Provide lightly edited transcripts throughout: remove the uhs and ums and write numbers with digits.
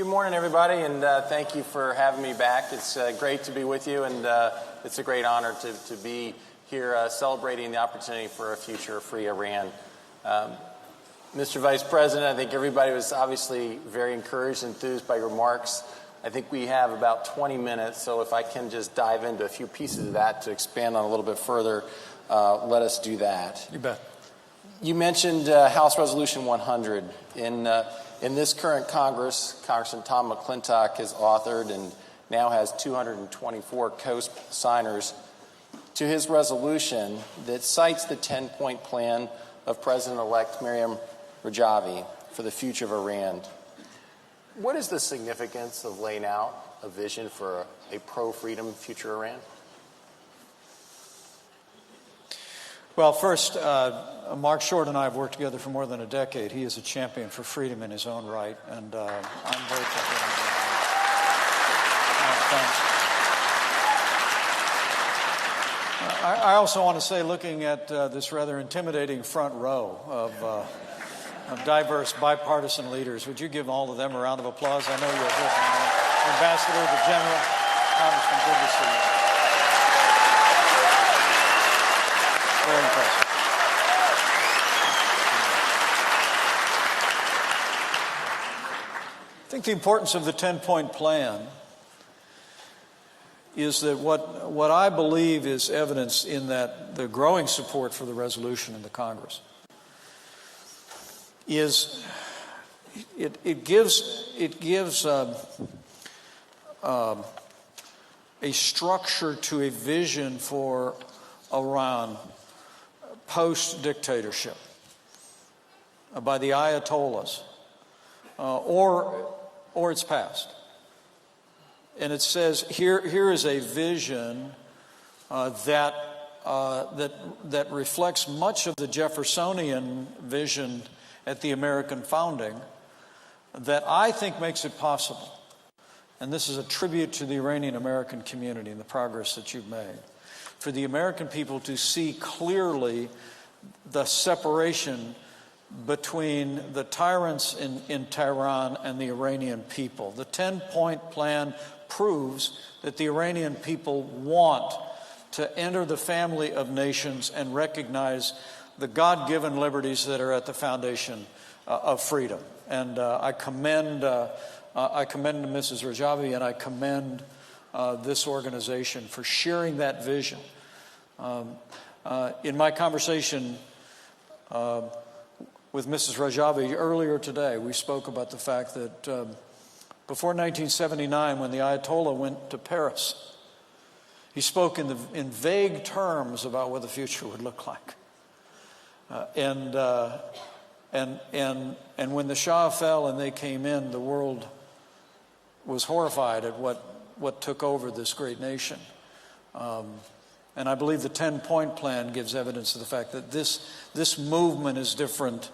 Good morning, everybody, and thank you for having me back. It's great to be with you, and it's a great honor to be here celebrating the opportunity for a future-free Iran. Mr. Vice President, I think everybody was obviously very encouraged and enthused by your remarks. I think we have about 20 minutes, so if I can just dive into a few pieces of that to expand on a little bit further, let us do that. You bet. You mentioned House Resolution 100. In this current Congress, Congressman Tom McClintock has authored and now has 224 co-signers to his resolution that cites the 10-point plan of President-elect Maryam Rajavi for the future of Iran. What is the significance of laying out a vision for a pro-freedom future Iran? Well, first, Marc Short and I have worked together for more than a decade. He is a champion for freedom in his own right, and I'm very proud. Thanks. I also want to say, looking at this rather intimidating front row of diverse bipartisan leaders, would you give all of them a round of applause? I know you're here from Ambassador, the General, Congressman, good to see you. Very impressive. I think the importance of the 10-point plan is that what I believe is evidence in that the growing support for the resolution in the Congress is it gives a structure to a vision for Iran post-dictatorship by the Ayatollahs or its past. And it says here is a vision that reflects much of the Jeffersonian vision at the American founding that I think makes it possible. And this is a tribute to the Iranian American community and the progress that you've made. For the American people to see clearly the separation between the tyrants in Tehran and the Iranian people. The 10-point plan proves that the Iranian people want to enter the family of nations and recognize the God-given liberties that are at the foundation of freedom. And I commend Mrs. Rajavi and I commend this organization for sharing that vision. In my conversation with Mrs. Rajavi earlier today, we spoke about the fact that before 1979, when the Ayatollah went to Paris, he spoke in vague terms about what the future would look like. And when the Shah fell and they came in, the world was horrified at what took over this great nation. And I believe the 10-point plan gives evidence of the fact that this movement is different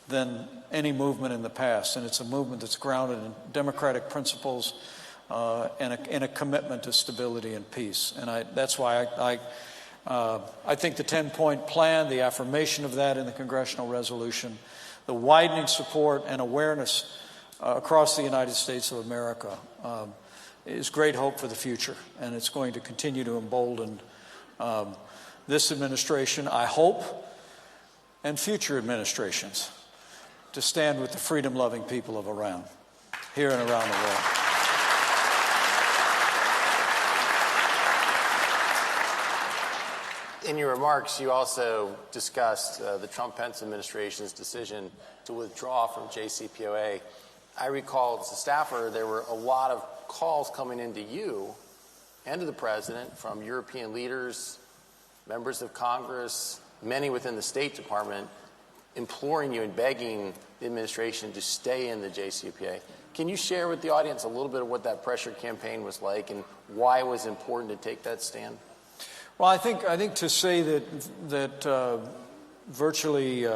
than any movement in the past. And it's a movement that's grounded in democratic principles and a commitment to stability and peace. And that's why I think the 10-point plan, the affirmation of that in the congressional resolution, the widening support and awareness across the United States of America is great hope for the future, and it's going to continue to embolden this administration, I hope, and future administrations to stand with the freedom-loving people of Iran, here and around the world. In your remarks, you also discussed the Trump-Pence administration's decision to withdraw from JCPOA. I recall as a staffer, there were a lot of calls coming into you and to the president from European leaders, members of Congress, many within the State Department, imploring you and begging the administration to stay in the JCPOA. Can you share with the audience a little bit of what that pressure campaign was like and why it was important to take that stand? Well, I think to say that virtually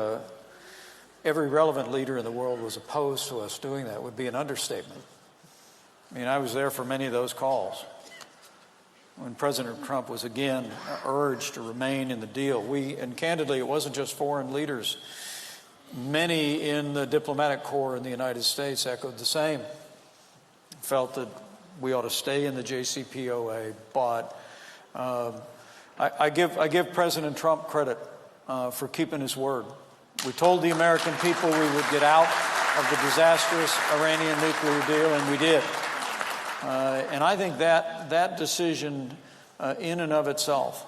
every relevant leader in the world was opposed to us doing that would be an understatement. I mean, I was there for many of those calls when President Trump was again urged to remain in the deal. And candidly, it wasn't just foreign leaders. Many in the diplomatic corps in the United States echoed the same. felt that we ought to stay in the JCPOA, but I give President Trump credit for keeping his word. We told the American people we would get out of the disastrous Iranian nuclear deal, and we did. And I think that decision in and of itself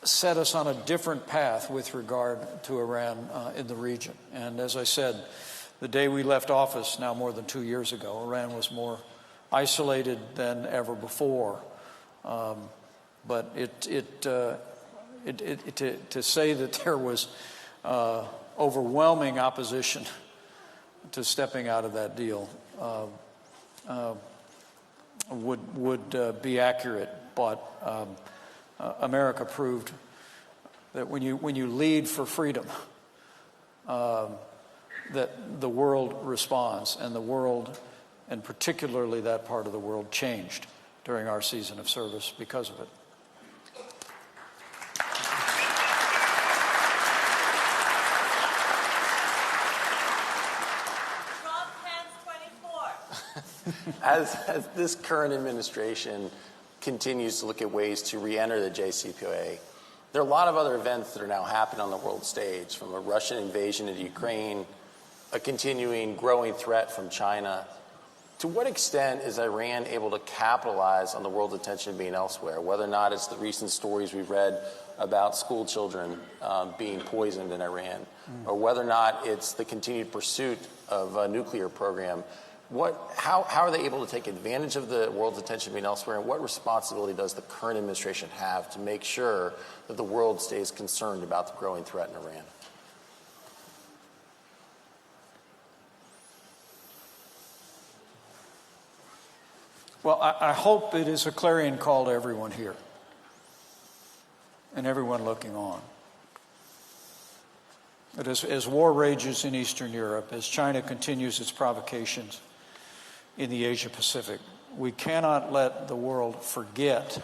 set us on a different path with regard to Iran in the region. And as I said, the day we left office, now more than 2 years ago, Iran was more isolated than ever before. But to say that there was overwhelming opposition to stepping out of that deal would be accurate. But America proved that when you lead for freedom, that the world responds, and the world, and particularly that part of the world, changed during our season of service because of it. Trump, Pence 24. As this current administration continues to look at ways to re-enter the JCPOA, there are a lot of other events that are now happening on the world stage, from a Russian invasion into Ukraine, a continuing growing threat from China. To what extent is Iran able to capitalize on the world's attention being elsewhere, whether or not it's the recent stories we've read about school children being poisoned in Iran, or whether or not it's the continued pursuit of a nuclear program? How are they able to take advantage of the world's attention being elsewhere, and what responsibility does the current administration have to make sure that the world stays concerned about the growing threat in Iran? Well, I hope it is a clarion call to everyone here and everyone looking on. That as war rages in Eastern Europe, as China continues its provocations in the Asia Pacific, we cannot let the world forget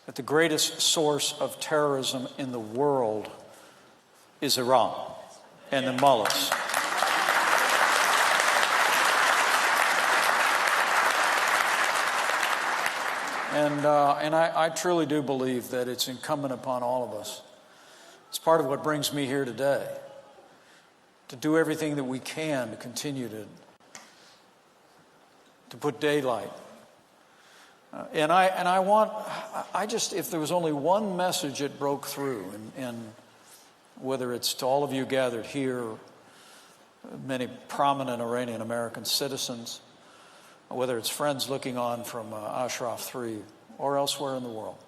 that the greatest source of terrorism in the world is Iran and the mullahs. And I truly do believe that it's incumbent upon all of us. It's part of what brings me here today, to do everything that we can to continue to put daylight. If there was only one message that broke through, and whether it's to all of you gathered here, many prominent Iranian American citizens, whether it's friends looking on from Ashraf 3 or elsewhere in the world,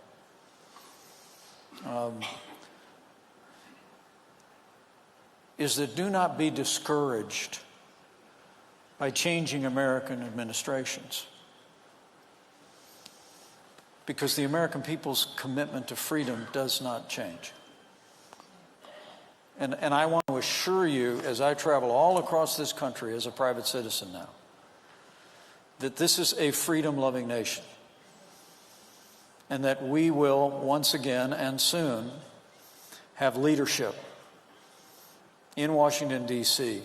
is that do not be discouraged by changing American administrations, because the American people's commitment to freedom does not change. And I want to assure you, as I travel all across this country as a private citizen now, that this is a freedom-loving nation, and that we will once again and soon have leadership in Washington, D.C.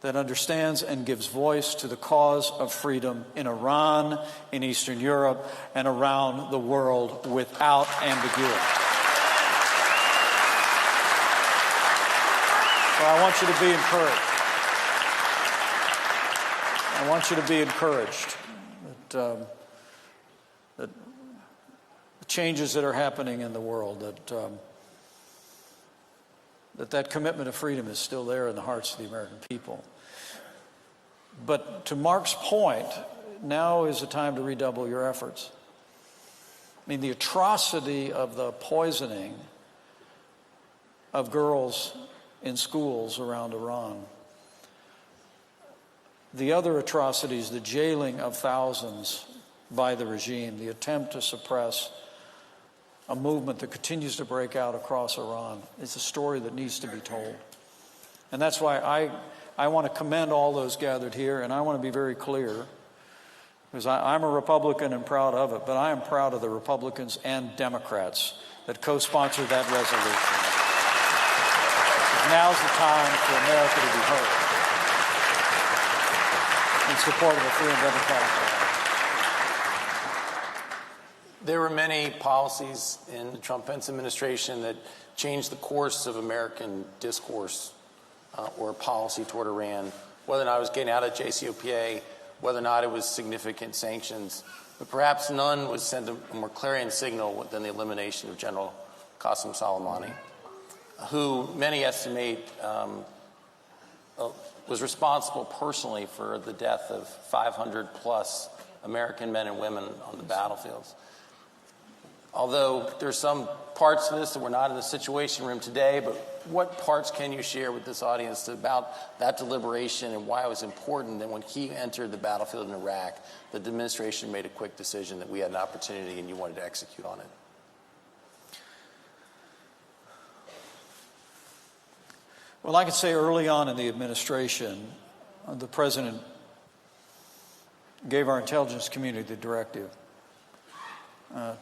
that understands and gives voice to the cause of freedom in Iran, in Eastern Europe, and around the world without ambiguity. So I want you to be encouraged. I want you to be encouraged that the changes that are happening in the world, that commitment to freedom is still there in the hearts of the American people. But to Mark's point, now is the time to redouble your efforts. I mean, the atrocity of the poisoning of girls in schools around Iran, the other atrocities, the jailing of thousands by the regime, the attempt to suppress a movement that continues to break out across Iran, is a story that needs to be told. And that's why I want to commend all those gathered here, and I want to be very clear, because I'm a Republican and proud of it, but I am proud of the Republicans and Democrats that co-sponsored that resolution. Now's the time for America to be heard. in support of a free and democratic world. There were many policies in the Trump-Pence administration that changed the course of American discourse or policy toward Iran, whether or not it was getting out of JCPOA, whether or not it was significant sanctions. But perhaps none would send a more clarion signal than the elimination of General Qasem Soleimani, who many estimate was responsible personally for the death of 500 plus American men and women on the battlefields. Although there's some parts of this that we're not in the Situation Room today, but what parts can you share with this audience about that deliberation and why it was important that when he entered the battlefield in Iraq, the administration made a quick decision that we had an opportunity and you wanted to execute on it? Well, I could say early on in the administration, the president gave our intelligence community the directive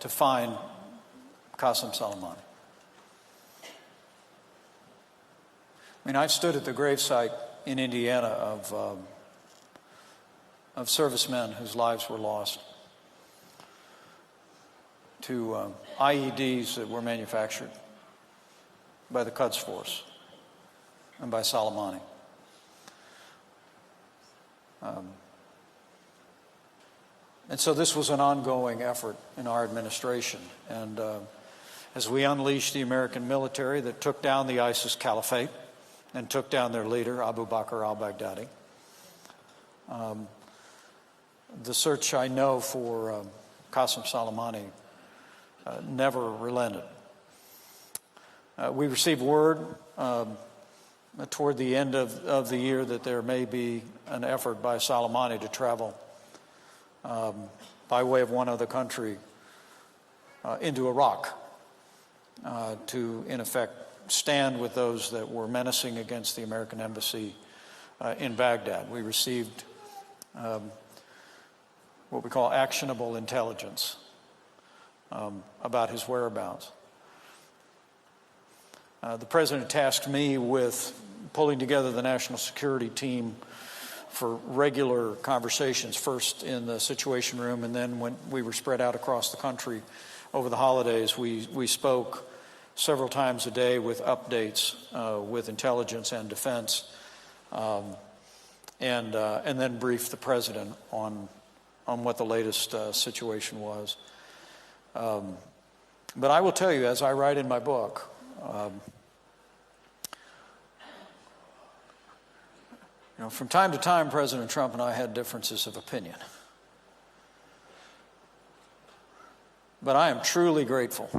to find Qasem Soleimani. I mean, I've stood at the gravesite in Indiana of servicemen whose lives were lost to IEDs that were manufactured by the Quds Force and by Soleimani. And so this was an ongoing effort in our administration. And as we unleashed the American military that took down the ISIS caliphate and took down their leader, Abu Bakr al-Baghdadi, the search, I know, for Qasem Soleimani never relented. We received word toward the end of the year that there may be an effort by Soleimani to travel by way of one other country into Iraq to, in effect, stand with those that were menacing against the American embassy in Baghdad. We received what we call actionable intelligence about his whereabouts. The president tasked me with pulling together the national security team for regular conversations, first in the Situation Room, and then when we were spread out across the country over the holidays, we spoke several times a day with updates with intelligence and defense, and then briefed the president on what the latest situation was. But I will tell you, as I write in my book, from time to time, President Trump and I had differences of opinion. But I am truly grateful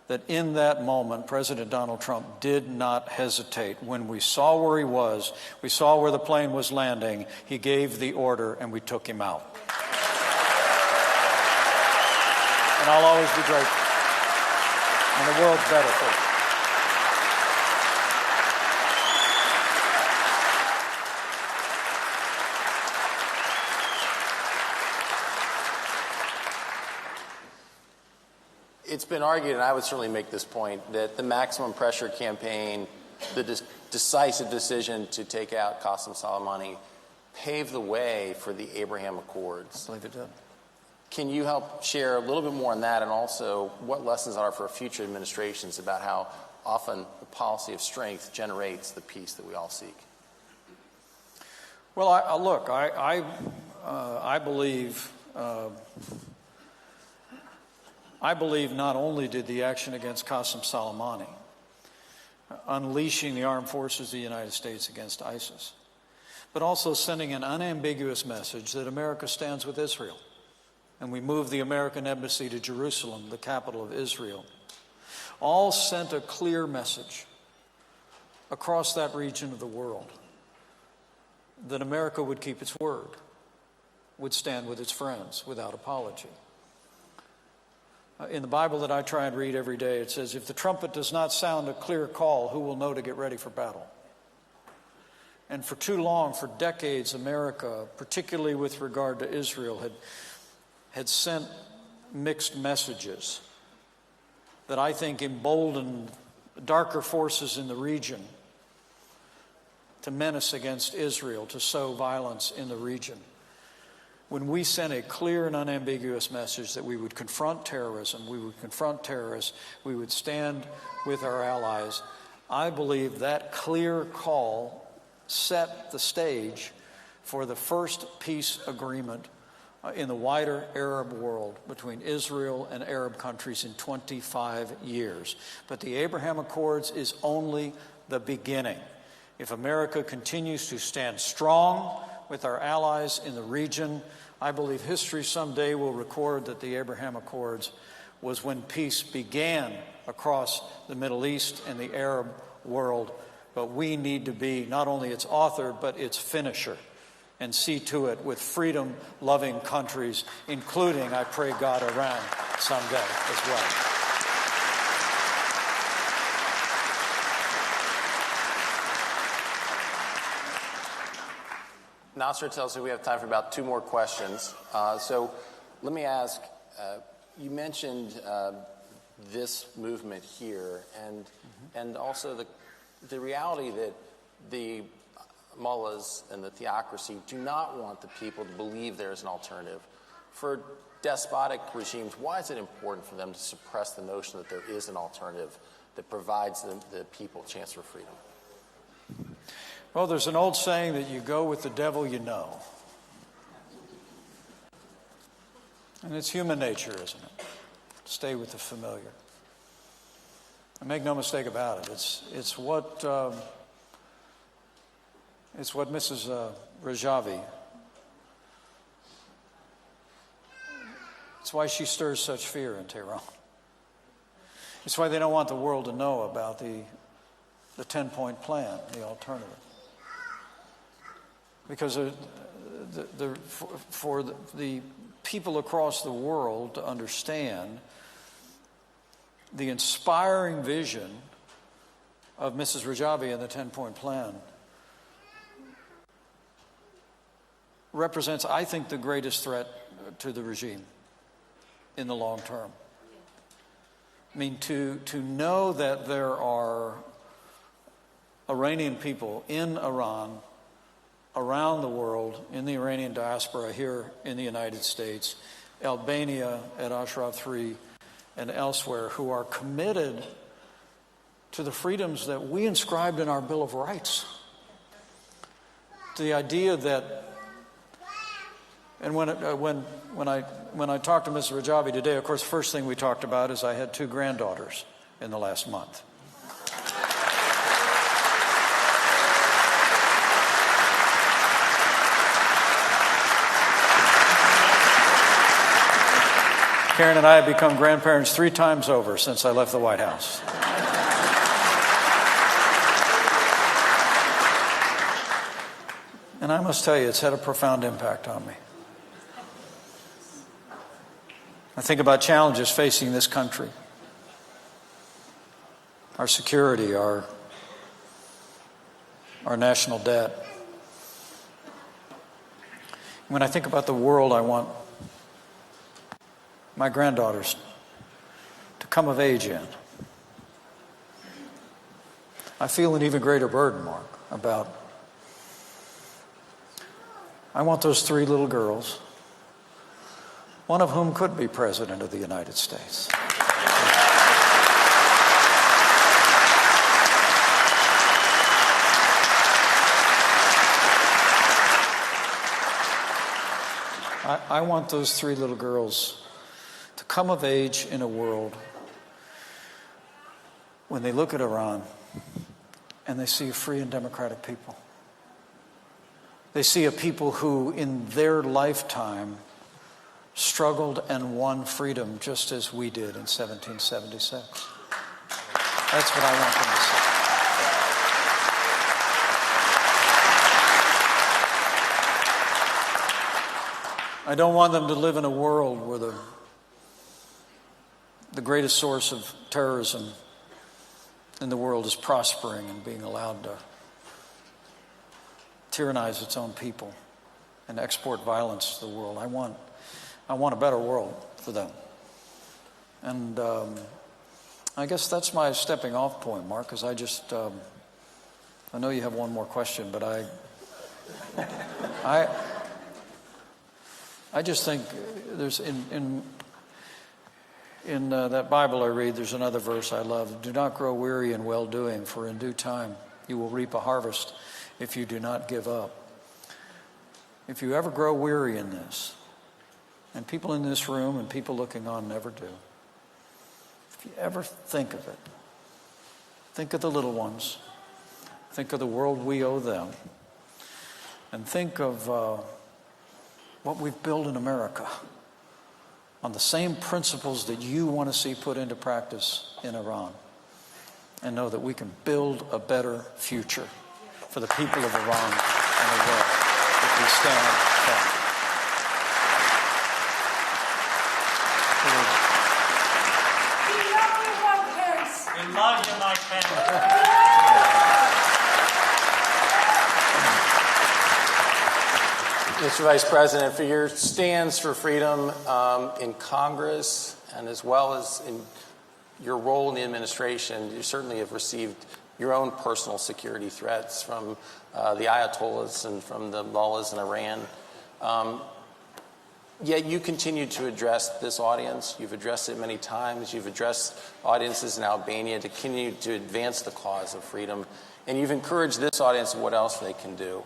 that in that moment, President Donald Trump did not hesitate. When we saw where he was, we saw where the plane was landing, he gave the order and we took him out. And I'll always be grateful. And the world's better for it. It's been argued, and I would certainly make this point, that the maximum pressure campaign, the decisive decision to take out Qasem Soleimani, paved the way for the Abraham Accords. I believe it did. Can you help share a little bit more on that, and also what lessons are for future administrations about how often the policy of strength generates the peace that we all seek? Well, I believe. I believe not only did the action against Qasem Soleimani, unleashing the armed forces of the United States against ISIS, but also sending an unambiguous message that America stands with Israel. And we moved the American embassy to Jerusalem, the capital of Israel. All sent a clear message across that region of the world that America would keep its word, would stand with its friends without apology. In the Bible that I try and read every day, it says, if the trumpet does not sound a clear call, who will know to get ready for battle? And for too long, for decades, America, particularly with regard to Israel, had sent mixed messages that I think emboldened darker forces in the region to menace against Israel, to sow violence in the region. When we sent a clear and unambiguous message that we would confront terrorism, we would confront terrorists, we would stand with our allies, I believe that clear call set the stage for the first peace agreement in the wider Arab world between Israel and Arab countries in 25 years. But the Abraham Accords is only the beginning. If America continues to stand strong with our allies in the region, I believe history someday will record that the Abraham Accords was when peace began across the Middle East and the Arab world. But we need to be not only its author, but its finisher, and see to it with freedom-loving countries, including, I pray God, Iran someday as well. Nasser tells me we have time for about 2 more questions. So let me ask, you mentioned this movement here and also the reality that the mullahs and the theocracy do not want the people to believe there is an alternative. For despotic regimes, why is it important for them to suppress the notion that there is an alternative that provides the people a chance for freedom? Well, there's an old saying that you go with the devil you know. And it's human nature, isn't it? Stay with the familiar. And make no mistake about it. It's what Mrs. Rajavi. It's why she stirs such fear in Tehran. It's why they don't want the world to know about the 10-point plan, the alternative. Because for the people across the world to understand the inspiring vision of Mrs. Rajavi and the 10-point plan represents, I think, the greatest threat to the regime in the long term. I mean, to know that there are Iranian people in Iran, around the world, in the Iranian diaspora here in the United States, Albania at Ashraf III, and elsewhere, who are committed to the freedoms that we inscribed in our Bill of Rights. To the idea that, and when I talked to Mrs. Rajavi today, of course, the first thing we talked about is I had 2 granddaughters in the last month. Karen and I have become grandparents 3 times over since I left the White House. And I must tell you, it's had a profound impact on me. I think about challenges facing this country. Our security, our national debt. When I think about the world I want my granddaughters to come of age in, I feel an even greater burden, Mark, about I want those 3 little girls, one of whom could be President of the United States. I want those 3 little girls to come of age in a world when they look at Iran and they see a free and democratic people. They see a people who in their lifetime struggled and won freedom just as we did in 1776. That's what I want them to see. I don't want them to live in a world where the greatest source of terrorism in the world is prospering and being allowed to tyrannize its own people and export violence to the world. I want a better world for them. And I guess that's my stepping off point, Mark, because I I know you have one more question, but I just think there's in that Bible I read, there's another verse I love. Do not grow weary in well-doing, for in due time you will reap a harvest if you do not give up. If you ever grow weary in this, and people in this room and people looking on never do, if you ever think of it, think of the little ones, think of the world we owe them, and think of what we've built in America on the same principles that you want to see put into practice in Iran, and know that we can build a better future for the people of Iran and the world if we stand firm. We love you, Mike Pence. Mr. Vice President, for your stands for freedom in Congress and as well as in your role in the administration, you certainly have received your own personal security threats from the Ayatollahs and from the mullahs in Iran. Yet you continue to address this audience. You've addressed it many times. You've addressed audiences in Albania to continue to advance the cause of freedom. And you've encouraged this audience of what else they can do.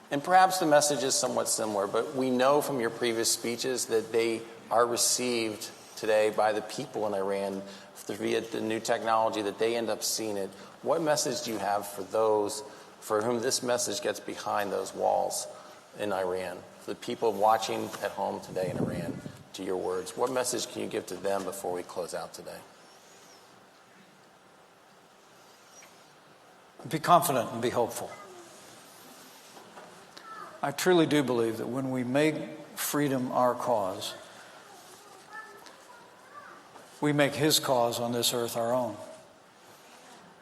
And perhaps the message is somewhat similar, but we know from your previous speeches that they are received today by the people in Iran via the new technology, that they end up seeing it. What message do you have for those for whom this message gets behind those walls in Iran? For the people watching at home today in Iran, to your words, what message can you give to them before we close out today? Be confident and be hopeful. I truly do believe that when we make freedom our cause, we make his cause on this earth our own.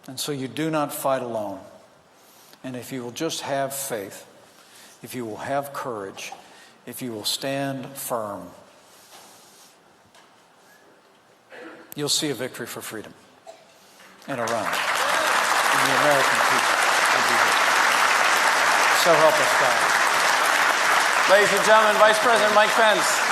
And so you do not fight alone. And if you will just have faith, if you will have courage, if you will stand firm, you'll see a victory for freedom in Iran. And the American people will be there. So help us God. Ladies and gentlemen, Vice President Mike Pence.